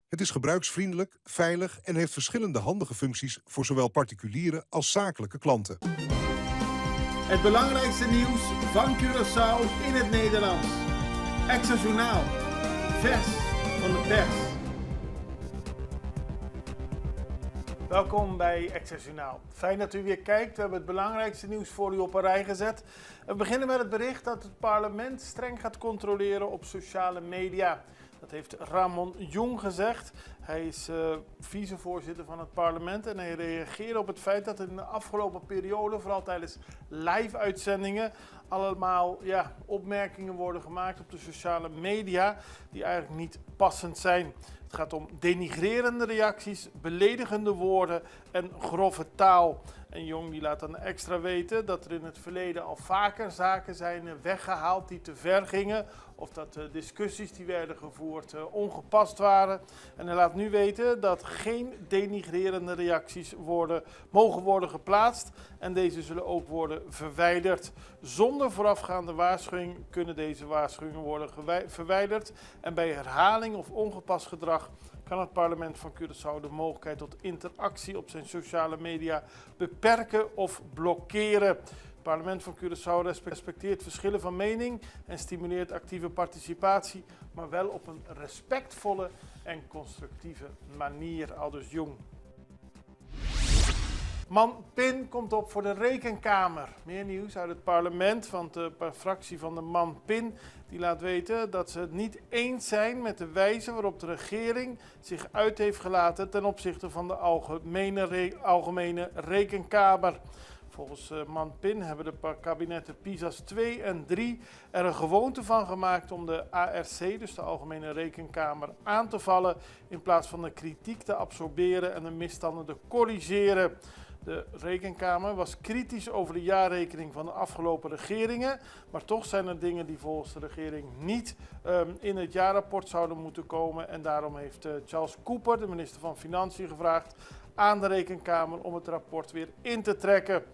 Het is gebruiksvriendelijk, veilig en heeft verschillende handige functies voor zowel particuliere als zakelijke klanten. Het belangrijkste nieuws van Curaçao in het Nederlands. Extra Journaal. Vers van de pers. Welkom bij Extra Journaal. Fijn dat u weer kijkt. We hebben het belangrijkste nieuws voor u op een rij gezet. We beginnen met het bericht dat het parlement streng gaat controleren op sociale media. Dat heeft Ramon Jong gezegd. Hij is vicevoorzitter van het parlement en hij reageerde op het feit dat in de afgelopen periode, vooral tijdens live-uitzendingen, allemaal opmerkingen worden gemaakt op de sociale media die eigenlijk niet passend zijn. Het gaat om denigrerende reacties, beledigende woorden en grove taal. En Jong die laat dan extra weten dat er in het verleden al vaker zaken zijn weggehaald die te ver gingen. Of dat discussies die werden gevoerd ongepast waren. En hij laat nu weten dat geen denigrerende reacties mogen worden geplaatst. En deze zullen ook worden verwijderd. Zonder voorafgaande waarschuwing kunnen deze waarschuwingen worden verwijderd. En bij herhaling of ongepast gedrag kan het parlement van Curaçao de mogelijkheid tot interactie op zijn sociale media beperken of blokkeren. Het parlement van Curaçao respecteert verschillen van mening en stimuleert actieve participatie, maar wel op een respectvolle en constructieve manier, aldus Jong. Man Pin komt op voor de Rekenkamer. Meer nieuws uit het parlement van de fractie van de Man Pin. Die laat weten dat ze het niet eens zijn met de wijze waarop de regering zich uit heeft gelaten ten opzichte van de Algemene Rekenkamer. Volgens Man Pin hebben de kabinetten PISA's 2 en 3 er een gewoonte van gemaakt om de ARC, dus de Algemene Rekenkamer, aan te vallen in plaats van de kritiek te absorberen en de misstanden te corrigeren. De Rekenkamer was kritisch over de jaarrekening van de afgelopen regeringen, maar toch zijn er dingen die volgens de regering niet in het jaarrapport zouden moeten komen. En daarom heeft Charles Cooper, de minister van Financiën, gevraagd aan de Rekenkamer om het rapport weer in te trekken.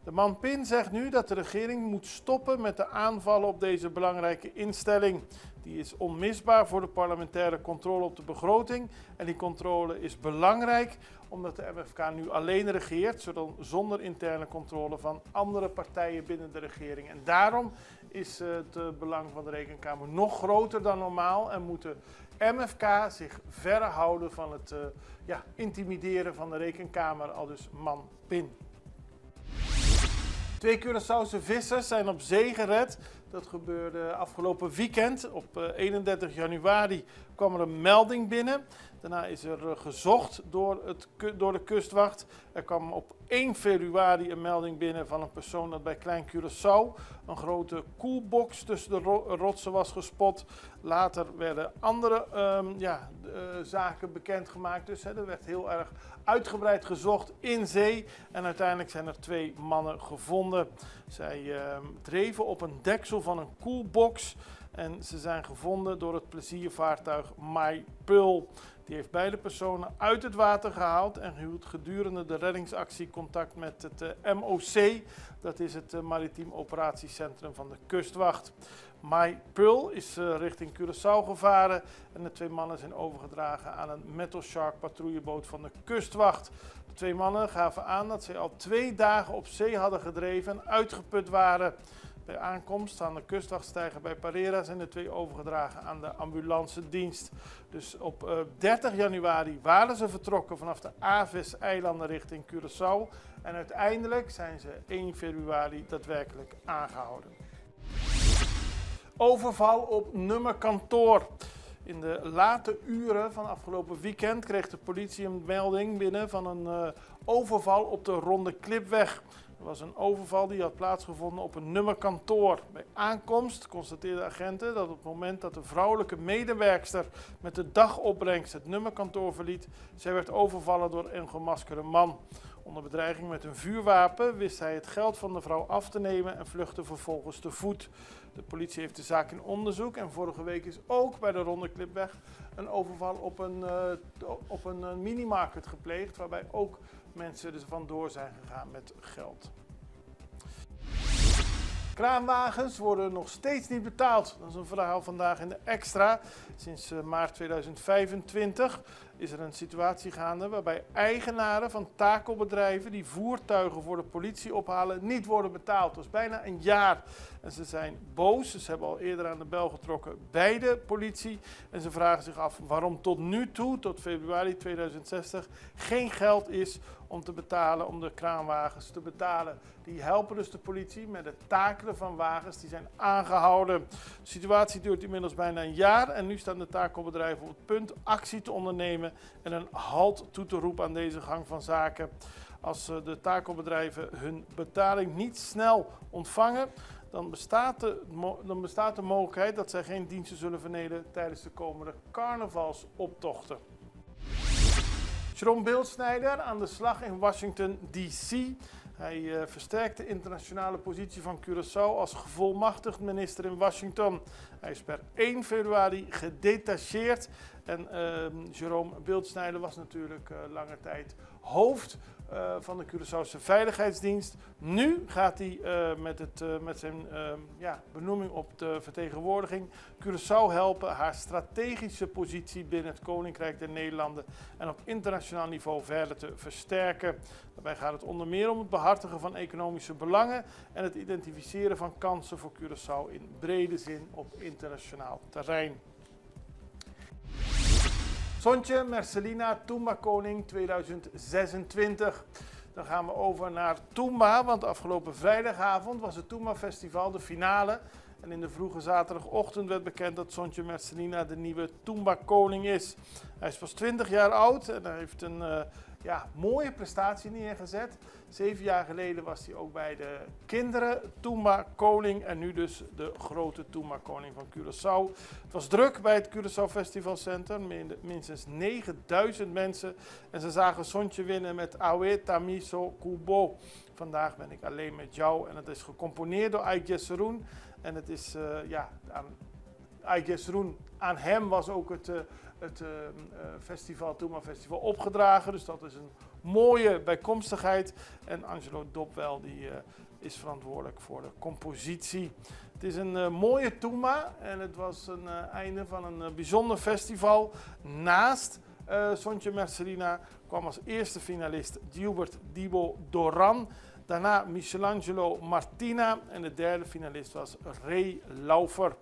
De Man Pin zegt nu dat de regering moet stoppen met de aanvallen op deze belangrijke instelling. Die is onmisbaar voor de parlementaire controle op de begroting. En die controle is belangrijk omdat de MFK nu alleen regeert, zonder interne controle van andere partijen binnen de regering. En daarom is het belang van de Rekenkamer nog groter dan normaal en moet de MFK zich verre houden van het intimideren van de Rekenkamer, aldus Man Pin. 2 Curaçaose vissers zijn op zee gered. Dat gebeurde afgelopen weekend. Op 31 januari kwam er een melding binnen. Daarna is er gezocht door de kustwacht. Er kwam op 1 februari een melding binnen van een persoon dat bij Klein Curaçao een grote koelbox tussen de rotsen was gespot. Later werden andere zaken bekendgemaakt. Dus er werd heel erg uitgebreid gezocht in zee. En uiteindelijk zijn er 2 mannen gevonden. Zij dreven op een deksel van een koelbox. En ze zijn gevonden door het pleziervaartuig My Pearl. Die heeft beide personen uit het water gehaald en hield gedurende de reddingsactie contact met het MOC. Dat is het Maritiem Operatiecentrum van de Kustwacht. My Pearl is richting Curaçao gevaren en de 2 mannen zijn overgedragen aan een Metal Shark patrouilleboot van de Kustwacht. De 2 mannen gaven aan dat ze al 2 dagen op zee hadden gedreven en uitgeput waren. Bij aankomst aan de kustwachtstijger bij Parera zijn de 2 overgedragen aan de ambulancedienst. Dus op 30 januari waren ze vertrokken vanaf de Aves-eilanden richting Curaçao. En uiteindelijk zijn ze 1 februari daadwerkelijk aangehouden. Overval op nummerkantoor. In de late uren van afgelopen weekend kreeg de politie een melding binnen van een overval op de Ronde Klipweg. Er was een overval die had plaatsgevonden op een nummerkantoor. Bij aankomst constateerden agenten dat op het moment dat de vrouwelijke medewerkster met de dagopbrengst het nummerkantoor verliet, zij werd overvallen door een gemaskerde man. Onder bedreiging met een vuurwapen wist hij het geld van de vrouw af te nemen en vluchtte vervolgens te voet. De politie heeft de zaak in onderzoek en vorige week is ook bij de Ronde Klipweg een overval op een minimarket gepleegd, waarbij ook mensen er vandoor zijn gegaan met geld. Kraanwagens worden nog steeds niet betaald. Dat is een verhaal vandaag in de Extra. Sinds maart 2025 is er een situatie gaande waarbij eigenaren van takelbedrijven die voertuigen voor de politie ophalen niet worden betaald. Dat is bijna een jaar. En ze zijn boos. Ze hebben al eerder aan de bel getrokken bij de politie. En ze vragen zich af waarom tot nu toe, tot februari 2060, geen geld is om te betalen, om de kraanwagens te betalen. Die helpen dus de politie met het takelen van wagens die zijn aangehouden. De situatie duurt inmiddels bijna een jaar en nu staan de takelbedrijven op het punt actie te ondernemen en een halt toe te roepen aan deze gang van zaken. Als de takelbedrijven hun betaling niet snel ontvangen, dan bestaat de mogelijkheid dat zij geen diensten zullen verlenen tijdens de komende carnavalsoptochten. Jerome Beeldsnijder aan de slag in Washington D.C. Hij versterkt de internationale positie van Curaçao als gevolmachtigd minister in Washington. Hij is per 1 februari gedetacheerd en Jerome Beeldsnijder was natuurlijk lange tijd hoofd van de Curaçaose Veiligheidsdienst. Nu gaat hij met zijn benoeming op de vertegenwoordiging Curaçao helpen haar strategische positie binnen het Koninkrijk der Nederlanden en op internationaal niveau verder te versterken. Daarbij gaat het onder meer om het behartigen van economische belangen en het identificeren van kansen voor Curaçao in brede zin op internationaal terrein. Sontje Merselina Toomba Koning 2026. Dan gaan we over naar Toomba, want afgelopen vrijdagavond was het Toomba Festival de finale. En in de vroege zaterdagochtend werd bekend dat Sontje Merselina de nieuwe Toomba Koning is. Hij is pas 20 jaar oud en hij heeft een mooie prestatie neergezet. 7 jaar geleden was hij ook bij de kinderen Toomba Koning en nu dus de grote Toomba Koning van Curaçao. Het was druk bij het Curaçao Festival Center, minstens 9000 mensen. En ze zagen Sontje winnen met Awe Tamiso Kubo. Vandaag ben ik alleen met jou en het is gecomponeerd door Aït Seroen. En het is Aït Seroen, aan hem was ook het Toomba Festival opgedragen. Dus dat is een mooie bijkomstigheid. En Angelo Dopwel die is verantwoordelijk voor de compositie. Het is een mooie Toomba en het was een einde van een bijzonder festival. Naast Sontje Merselina kwam als eerste finalist Gilbert Dibo Doran. Daarna Michelangelo Martina en de derde finalist was Ray Laufer.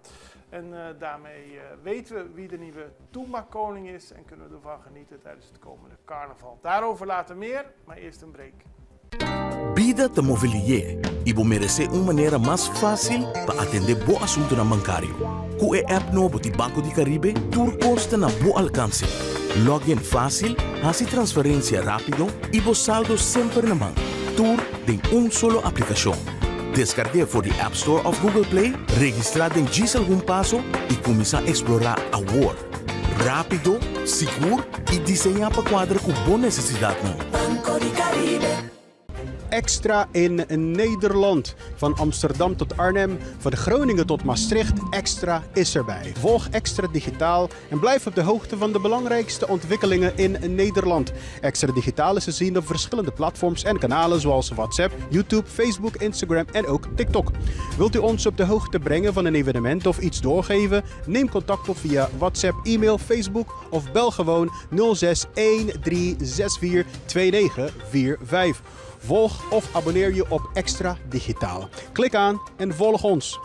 En daarmee weten we wie de nieuwe Toomba Koning is en kunnen we ervan genieten tijdens het komende carnaval. Daarover later meer, maar eerst een break. Vida te Mobilier. Ibo merece uma maneira mais fácil para atender bom assunto na bancário. Com a app novo de Banco de Caribe, tudo custa na bom alcance. Login fácil, hace transferência rápido e bo saldo sempre na mão. Tudo em solo aplicação. Descargue voor de App Store of Google Play, registrar em diz algum passo e começar a explorar a world. Rápido, seguro e desenhar para quadra com boa necessidade. Banco de Caribe. Extra in Nederland. Van Amsterdam tot Arnhem, van Groningen tot Maastricht, Extra is erbij. Volg Extra Digitaal en blijf op de hoogte van de belangrijkste ontwikkelingen in Nederland. Extra Digitaal is te zien op verschillende platforms en kanalen zoals WhatsApp, YouTube, Facebook, Instagram en ook TikTok. Wilt u ons op de hoogte brengen van een evenement of iets doorgeven? Neem contact op via WhatsApp, e-mail, Facebook of bel gewoon 06 1364 2945. Volg of abonneer je op Extra Digitaal. Klik aan en volg ons.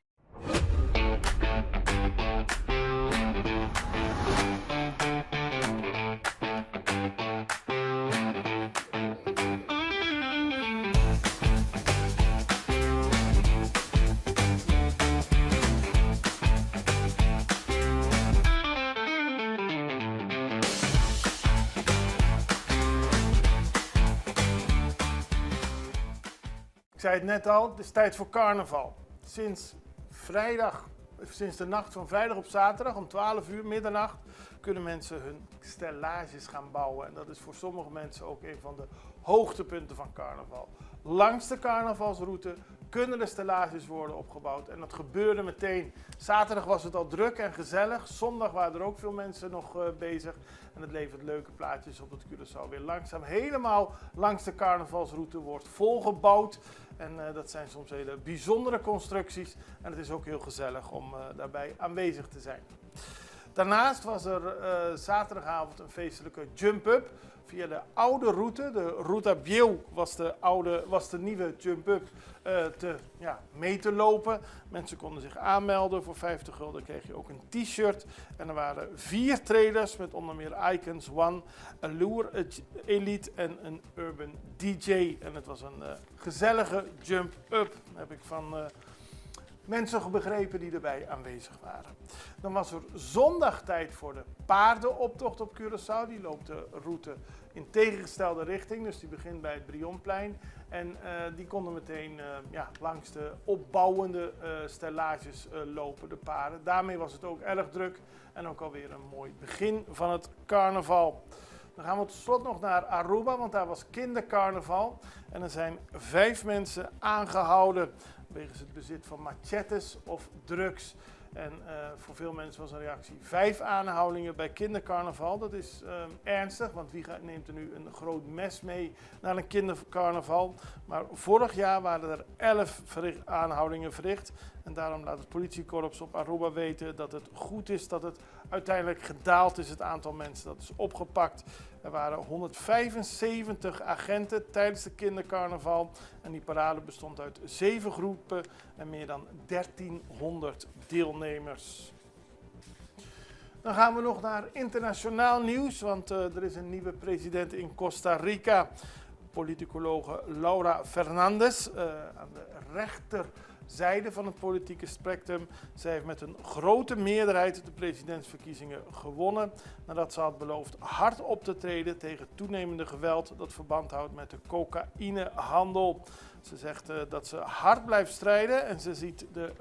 Ik zei het net al, het is tijd voor carnaval. Sinds de nacht van vrijdag op zaterdag om 12 uur, middernacht, kunnen mensen hun stellages gaan bouwen. En dat is voor sommige mensen ook een van de hoogtepunten van carnaval. Langs de carnavalsroute kunnen de stellages worden opgebouwd. En dat gebeurde meteen. Zaterdag was het al druk en gezellig. Zondag waren er ook veel mensen nog bezig. En het levert leuke plaatjes op dat Curaçao weer langzaam helemaal langs de carnavalsroute wordt volgebouwd. En dat zijn soms hele bijzondere constructies. En het is ook heel gezellig om daarbij aanwezig te zijn. Daarnaast was er zaterdagavond een feestelijke jump-up via de oude route. De Ruta Bieu was de nieuwe jump-up mee te lopen. Mensen konden zich aanmelden. Voor 50 gulden kreeg je ook een t-shirt. En er waren 4 trailers met onder meer Icons One, Allure Elite en een Urban DJ. En het was een gezellige jump-up, heb ik van mensen begrepen die erbij aanwezig waren. Dan was er zondag tijd voor de paardenoptocht op Curaçao. Die loopt de route in tegengestelde richting, dus die begint bij het Brionplein. En die konden meteen langs de opbouwende stellages lopen, de paarden. Daarmee was het ook erg druk en ook alweer een mooi begin van het carnaval. Dan gaan we tot slot nog naar Aruba, want daar was kindercarnaval. En er zijn 5 mensen aangehouden wegens het bezit van machetes of drugs. En voor veel mensen was een reactie 5 aanhoudingen bij kindercarnaval. Dat is ernstig, want wie neemt er nu een groot mes mee naar een kindercarnaval? Maar vorig jaar waren er 11 aanhoudingen verricht. En daarom laat het politiekorps op Aruba weten dat het goed is dat het uiteindelijk gedaald is, het aantal mensen dat is opgepakt. Er waren 175 agenten tijdens de kindercarnaval. En die parade bestond uit 7 groepen en meer dan 1300 deelnemers. Dan gaan we nog naar internationaal nieuws, want er is een nieuwe president in Costa Rica. Politicologe Laura Fernandez aan de rechterzijde van het politieke spectrum. Zij heeft met een grote meerderheid de presidentsverkiezingen gewonnen, nadat ze had beloofd hard op te treden tegen toenemende geweld dat verband houdt met de cocaïnehandel. Ze zegt dat ze hard blijft strijden en ze ziet de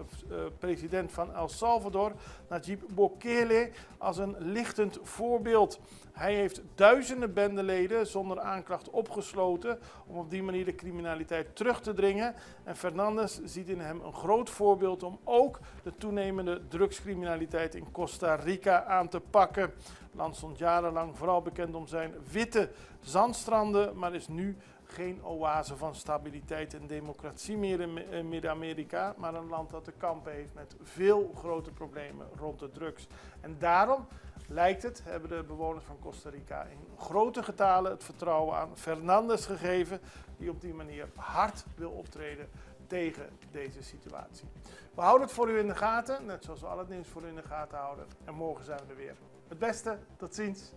president van El Salvador, Nayib Bukele, als een lichtend voorbeeld. Hij heeft duizenden bendeleden zonder aanklacht opgesloten om op die manier de criminaliteit terug te dringen. En Fernandez ziet in hem een groot voorbeeld om ook de toenemende drugscriminaliteit in Costa Rica aan te pakken. Het land stond jarenlang vooral bekend om zijn witte zandstranden, maar is nu geen oase van stabiliteit en democratie meer in Midden-Amerika, maar een land dat te kampen heeft met veel grote problemen rond de drugs. En daarom lijkt het, hebben de bewoners van Costa Rica in grote getalen het vertrouwen aan Fernandez gegeven, die op die manier hard wil optreden tegen deze situatie. We houden het voor u in de gaten, net zoals we al het nieuws voor u in de gaten houden. En morgen zijn we er weer. Het beste, tot ziens.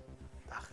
Dag.